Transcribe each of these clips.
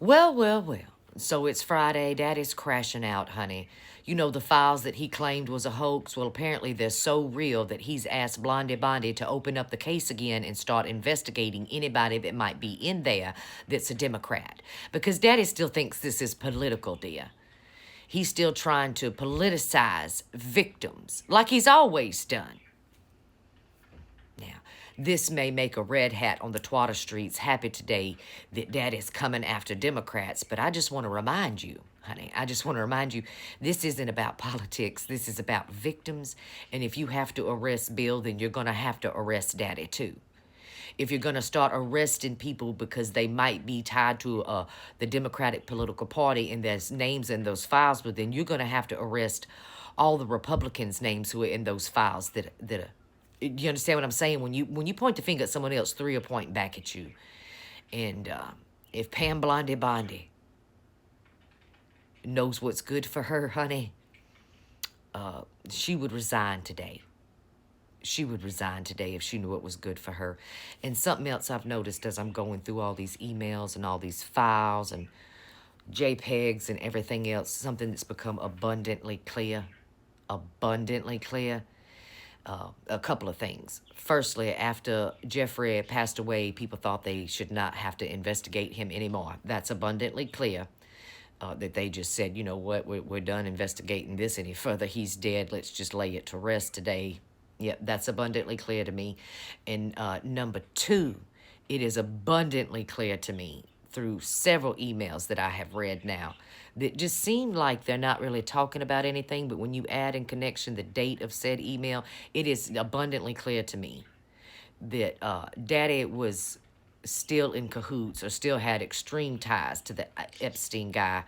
Well, well, well. So it's Friday. Daddy's crashing out, honey. You know, the files that he claimed was a hoax? Well, apparently they're so real that he's asked Blondie Bondi to open up the case again and start investigating anybody that might be in there that's a Democrat. Because Daddy still thinks this is political, dear. He's still trying to politicize victims, like he's always done. Now, this may make a red hat on the twatter streets happy today that Daddy's coming after Democrats, but I just want to remind you, honey, I just want to remind you, this isn't about politics. This is about victims, and if you have to arrest Bill, then you're going to have to arrest Daddy, too. If you're going to start arresting people because they might be tied to the Democratic political party and there's names in those files, but then you're going to have to arrest all the Republicans' names who are in those files that are. You understand what I'm saying? When you point the finger at someone else, three are pointing back at you. And if Pam Blondie Bondi knows what's good for her, honey, she would resign today. She would resign today if she knew what was good for her. And something else I've noticed as I'm going through all these emails and all these files and JPEGs and everything else, something that's become abundantly clear. Abundantly clear. A couple of things. Firstly, after Jeffrey passed away, people thought they should not have to investigate him anymore. That's abundantly clear. That they just said, you know what, we're done investigating this any further. He's dead. Let's just lay it to rest today. Yep, that's abundantly clear to me. And number two, it is abundantly clear to me through several emails that I have read now that just seem like they're not really talking about anything, but when you add in connection the date of said email, it is abundantly clear to me that Daddy was still in cahoots or still had extreme ties to the Epstein guy,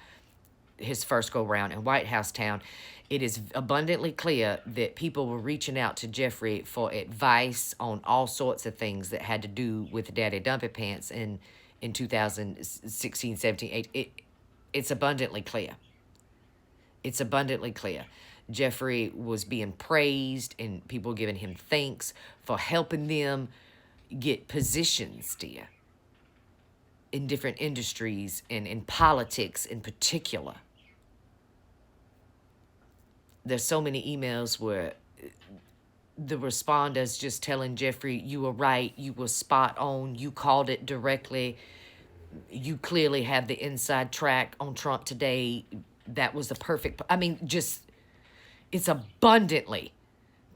his first go-round in White House Town. It is abundantly clear that people were reaching out to Jeffrey for advice on all sorts of things that had to do with Daddy Dumpy Pants in 2016, 17, 18. It's abundantly clear. It's abundantly clear. Jeffrey was being praised and people giving him thanks for helping them get positions, dear, in different industries and in politics in particular. There's so many emails where the responders just telling Jeffrey, you were right, you were spot on, you called it directly, you clearly have the inside track on Trump today. That was the perfect, just, it's abundantly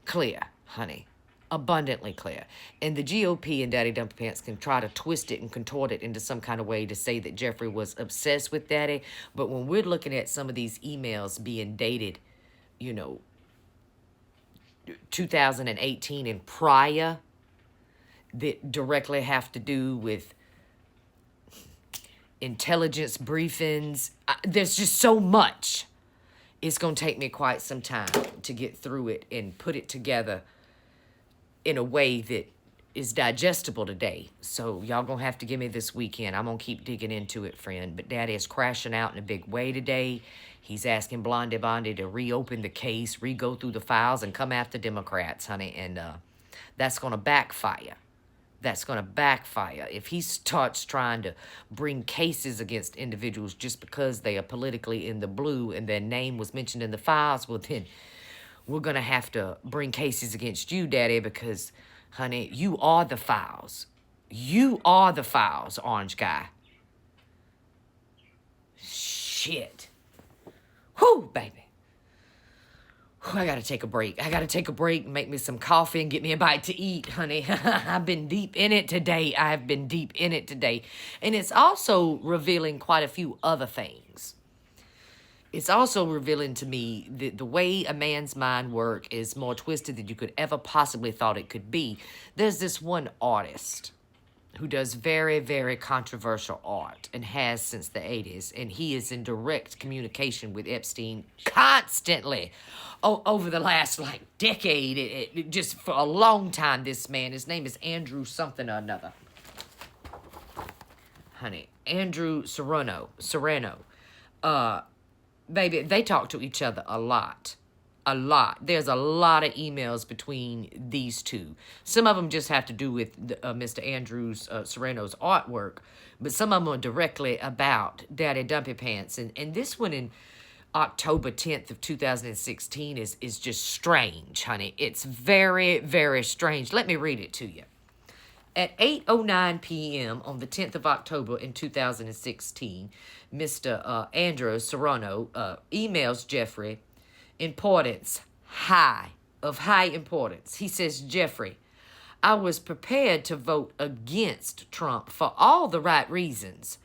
clear, honey. Abundantly clear. And the GOP and Daddy Dumpy Pants can try to twist it and contort it into some kind of way to say that Jeffrey was obsessed with Daddy. But when we're looking at some of these emails being dated, 2018 and prior, that directly have to do with intelligence briefings. There's just so much. It's going to take me quite some time to get through it and put it together in a way that is digestible today. So y'all going to have to give me this weekend. I'm going to keep digging into it, friend. But Daddy is crashing out in a big way today. He's asking Blondie Bondi to reopen the case, re-go through the files, and come after Democrats, honey. And that's going to backfire. That's going to backfire. If he starts trying to bring cases against individuals just because they are politically in the blue and their name was mentioned in the files, well, then we're going to have to bring cases against you, Daddy, because, honey, you are the files. You are the files, orange guy. Shit. Whew, baby. I gotta take a break. I gotta take a break and make me some coffee and get me a bite to eat, honey. I've been deep in it today. I've been deep in it today. And it's also revealing quite a few other things. It's also revealing to me that the way a man's mind works is more twisted than you could ever possibly thought it could be. There's this one artist who does very, very controversial art and has since the 80s, and he is in direct communication with Epstein constantly over the last, decade, just for a long time, this man. His name is Andrew something or another. Honey, Andrew Serrano. Baby, they talk to each other a lot. A lot. There's a lot of emails between these two. Some of them just have to do with Mr. Andrews Serrano's artwork, but some of them are directly about Daddy Dumpy Pants. And this one in October 10th of 2016 is just strange, honey. It's very, very strange. Let me read it to you. At 8:09 p.m. on the 10th of October in 2016, Mr. Andrew Serrano emails Jeffrey, importance, of high importance. He says, Jeffrey, I was prepared to vote against Trump for all the right reasons,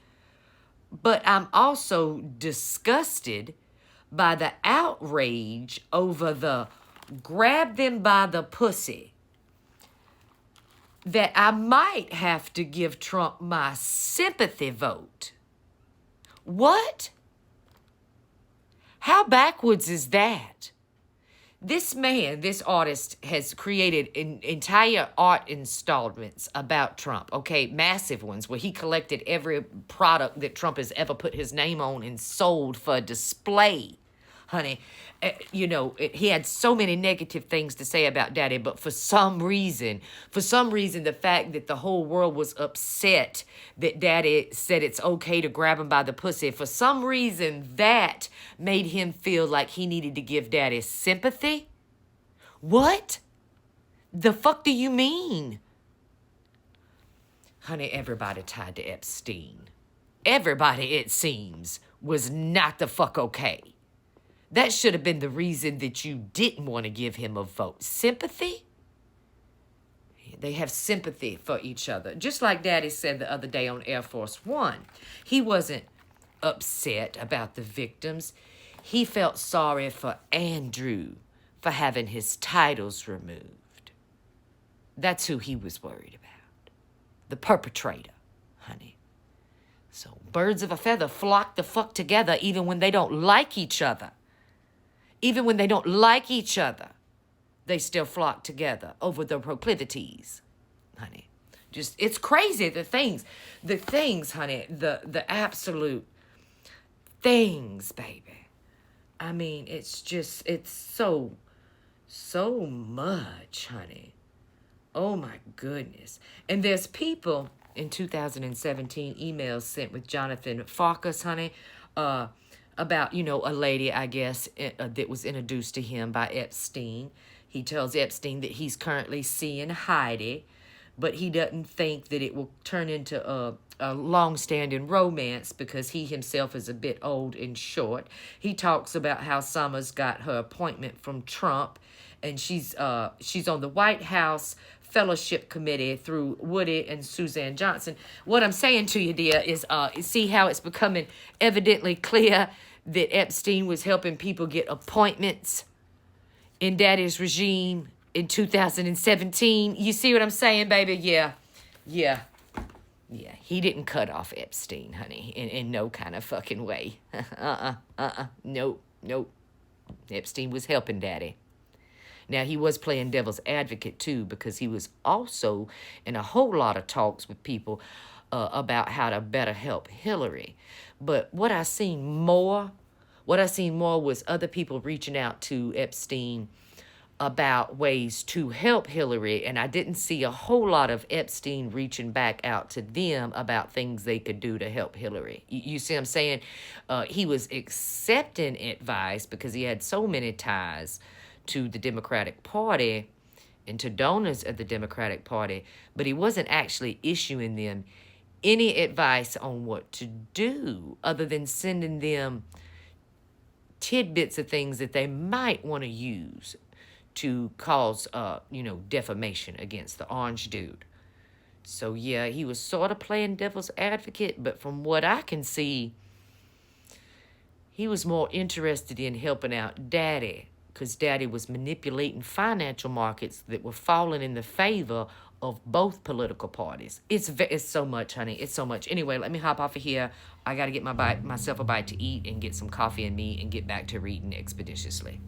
but I'm also disgusted by the outrage over the grab them by the pussy that I might have to give Trump my sympathy vote. What? How backwards is that? This man, this artist, has created entire art installments about Trump, okay, massive ones, where he collected every product that Trump has ever put his name on and sold for display. Honey, he had so many negative things to say about Daddy, but for some reason, the fact that the whole world was upset that Daddy said it's okay to grab him by the pussy, for some reason, that made him feel like he needed to give Daddy sympathy. What? The fuck do you mean? Honey, everybody tied to Epstein. Everybody, it seems, was not the fuck okay. That should have been the reason that you didn't want to give him a vote. Sympathy? They have sympathy for each other. Just like Daddy said the other day on Air Force One. He wasn't upset about the victims. He felt sorry for Andrew for having his titles removed. That's who he was worried about. The perpetrator, honey. So birds of a feather flock the fuck together even when they don't like each other. Even when they don't like each other, they still flock together over their proclivities, honey. Just, it's crazy, the things, honey, the absolute things, baby. I mean, it's just, it's so much, honey. Oh, my goodness. And there's people in 2017 emails sent with Jonathan Farkas, honey, about, a lady, I guess, that was introduced to him by Epstein. He tells Epstein that he's currently seeing Heidi, but he doesn't think that it will turn into a long-standing romance because he himself is a bit old and short. He talks about how Summers got her appointment from Trump, and she's on the White House Fellowship Committee through Woody and Suzanne Johnson. What I'm saying to you, dear, is see how it's becoming evidently clear that Epstein was helping people get appointments in Daddy's regime in 2017. You see what I'm saying, baby? Yeah. He didn't cut off Epstein, honey, in no kind of fucking way. Nope. Epstein was helping Daddy. Now, he was playing devil's advocate, too, because he was also in a whole lot of talks with people about how to better help Hillary. But what I seen more was other people reaching out to Epstein about ways to help Hillary, and I didn't see a whole lot of Epstein reaching back out to them about things they could do to help Hillary. You see what I'm saying? He was accepting advice because he had so many ties to the Democratic Party and to donors of the Democratic Party, but he wasn't actually issuing them any advice on what to do other than sending them tidbits of things that they might want to use to cause, defamation against the orange dude. So, yeah, he was sort of playing devil's advocate, but from what I can see, he was more interested in helping out Daddy, because Daddy was manipulating financial markets that were falling in the favor of both political parties. It's so much, honey. It's so much. Anyway, let me hop off of here. I got to get myself a bite to eat and get some coffee in me and get back to reading expeditiously.